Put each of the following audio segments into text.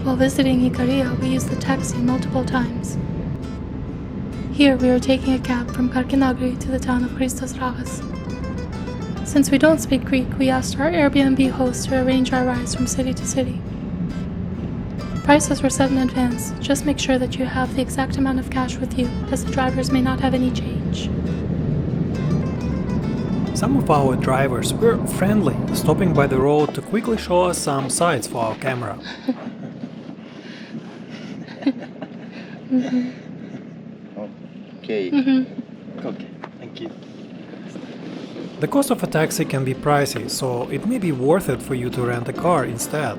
While visiting Ikaria, we used the taxi multiple times. Here we are taking a cab from Karkinagri to the town of Christos Raches. Since we don't speak Greek, we asked our Airbnb host to arrange our rides from city to city. Prices were set in advance. Just make sure that you have the exact amount of cash with you, as the drivers may not have any change. Some of our drivers were friendly, stopping by the road to quickly show us some sights for our camera. Okay. Okay, thank you. The cost of a taxi can be pricey, so it may be worth it for you to rent a car instead.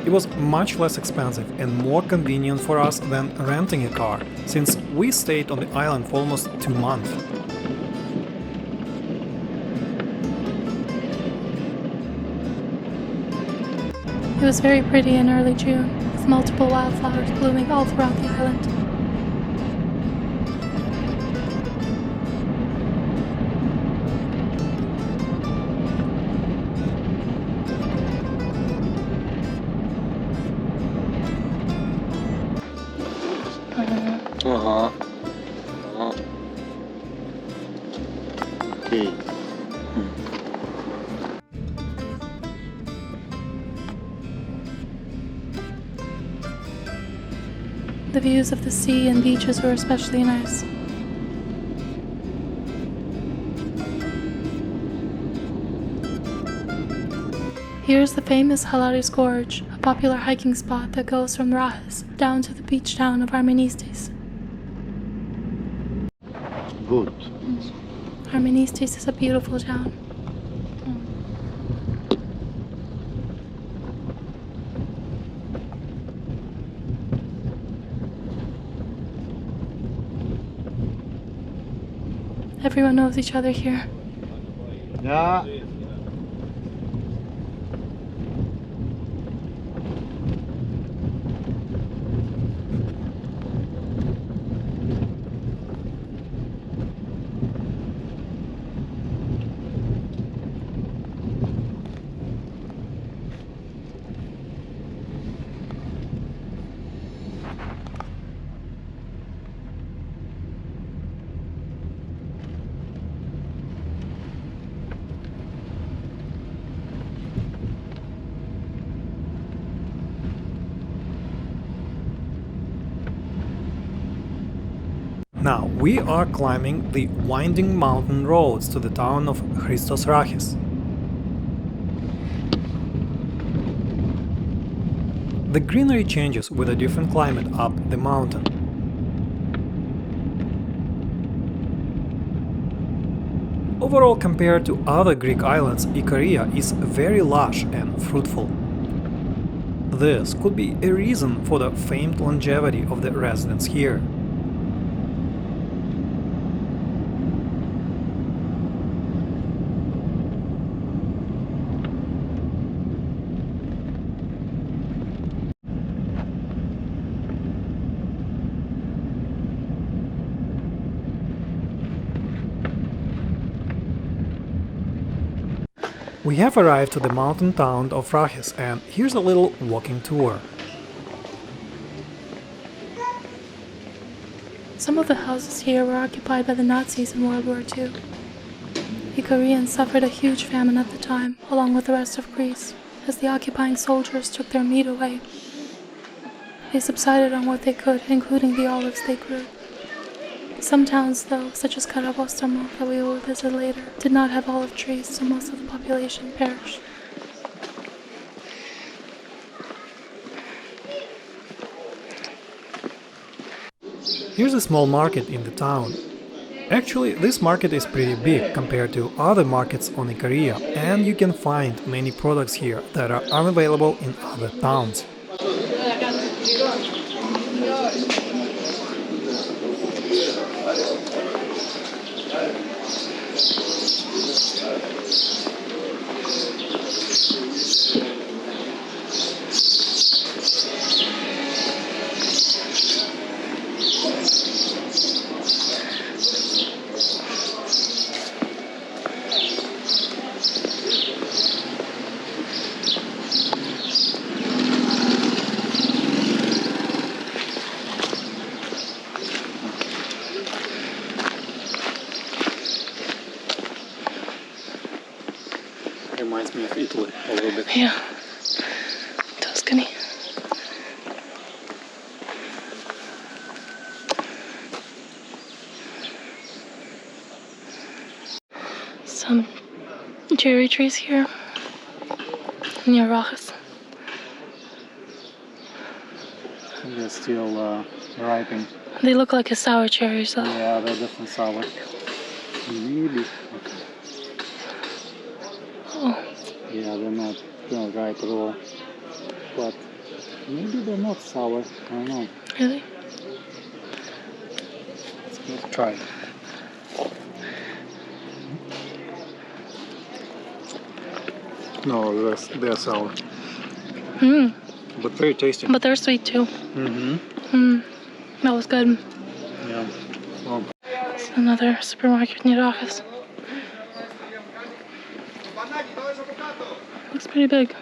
It was much less expensive and more convenient for us than renting a car, since we stayed on the island for almost 2 months. It was very pretty in early June, with multiple wildflowers blooming all throughout the island. Okay. The views of the sea and beaches were especially nice. Here's the famous Halari's Gorge, a popular hiking spot that goes from Raches down to the beach town of Armenistis. Good. Armenistis is a beautiful town. Everyone knows each other here. Yeah. Now we are climbing the winding mountain roads to the town of Christos Raches. The greenery changes with a different climate up the mountain. Overall, compared to other Greek islands, Ikaria is very lush and fruitful. This could be a reason for the famed longevity of the residents here. We have arrived to the mountain town of Raches, and here's a little walking tour. Some of the houses here were occupied by the Nazis in World War II. Ikarians suffered a huge famine at the time, along with the rest of Greece, as the occupying soldiers took their meat away. They subsided on what they could, including the olives they grew. Some towns, though, such as Karabostamo, that we will visit later, did not have olive trees, so most of the population perished. Here's a small market in the town. Actually, this market is pretty big compared to other markets on Ikaria, and you can find many products here that are unavailable in other towns. Reminds me of Italy a little bit. Yeah. Tuscany. Some cherry trees here near Raches. They're still ripening. They look like a sour cherries though. Yeah, they're definitely sour. Maybe. Okay. Oh, Yeah, they're not ripe at all. But maybe they're not sour. I don't know. really? Let's try it. No, they're sour. Mm. But very tasty. But they're sweet too. Mm-hmm. Mm. That was good. Yeah. Well, It's another supermarket near Raches. Looks pretty big.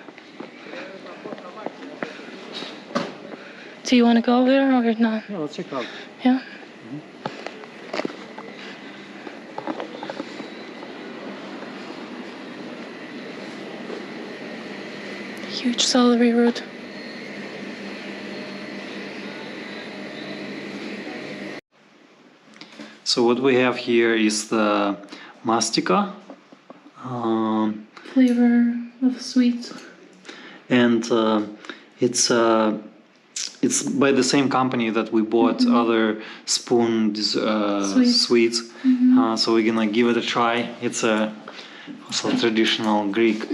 Do you want to go there or not? yeah, let's check it out. Yeah? Huge celery root. So what we have here is the mastica. Flavor of sweet. And it's by the same company that we bought other spoon sweets. So we're gonna give it a try. It's a also traditional Greek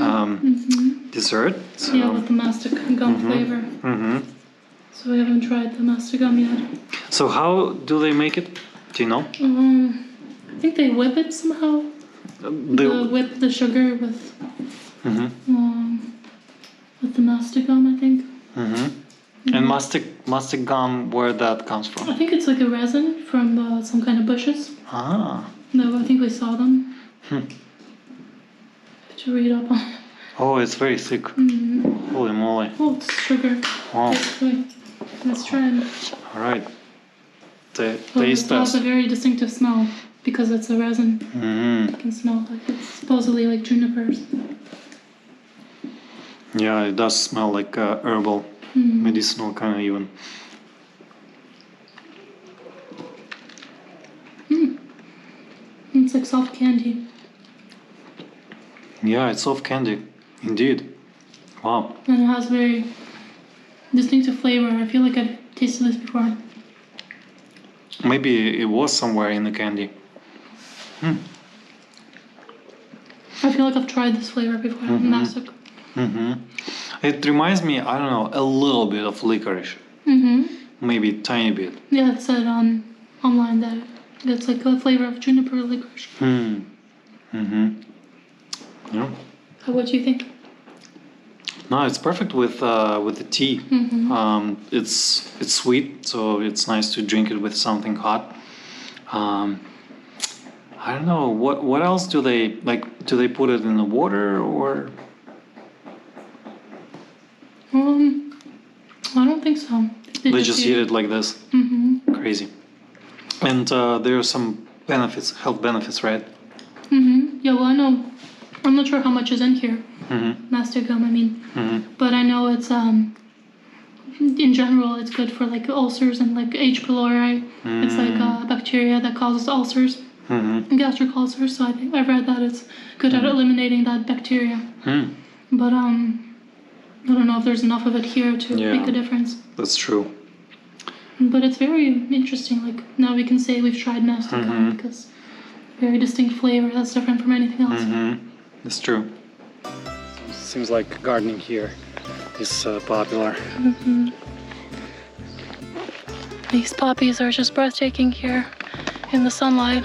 dessert. So. Yeah, with the mastic gum flavor. So we haven't tried the mastic gum yet. So how do they make it? Do you know? I think they whip it somehow. They whip the sugar with the mastic gum, I think. And mastic gum, where that comes from? I think it's like a resin from some kind of bushes. Ah. No, I think we saw them. To read up on. Oh, it's very thick. Holy moly. Oh, it's sugar. Wow. Let's try it. All right. It Taste has test. a very distinctive smell because it's a resin. You can smell like it's supposedly like junipers. Yeah, it does smell like herbal, medicinal kind of even. It's like soft candy. Yeah, it's soft candy, indeed. Wow. And it has very distinctive flavor. I feel like I've tasted this before. Maybe it was somewhere in the candy. I feel like I've tried this flavor before. Mastic. It reminds me, I don't know, a little bit of licorice. Maybe a tiny bit. Yeah, it said online that it's like a flavor of juniper licorice. Yeah. What do you think? No, it's perfect with the tea. It's sweet, so it's nice to drink it with something hot. I don't know what else do they like? Do they put it in the water or? I don't think so. They just eat it like this. Crazy. And there are some benefits, health benefits, right? Yeah, well, I know. I'm not sure how much is in here. Mastic gum, I mean. But I know it's in general it's good for like ulcers and like H. pylori. It's like a bacteria that causes ulcers, gastric ulcers. So I think I've read that it's good at eliminating that bacteria. But I don't know if there's enough of it here to make a difference. That's true. But it's very interesting. Like now we can say we've tried mastic gum because very distinct flavor that's different from anything else. That's true. Seems like gardening here is popular. These poppies are just breathtaking here in the sunlight.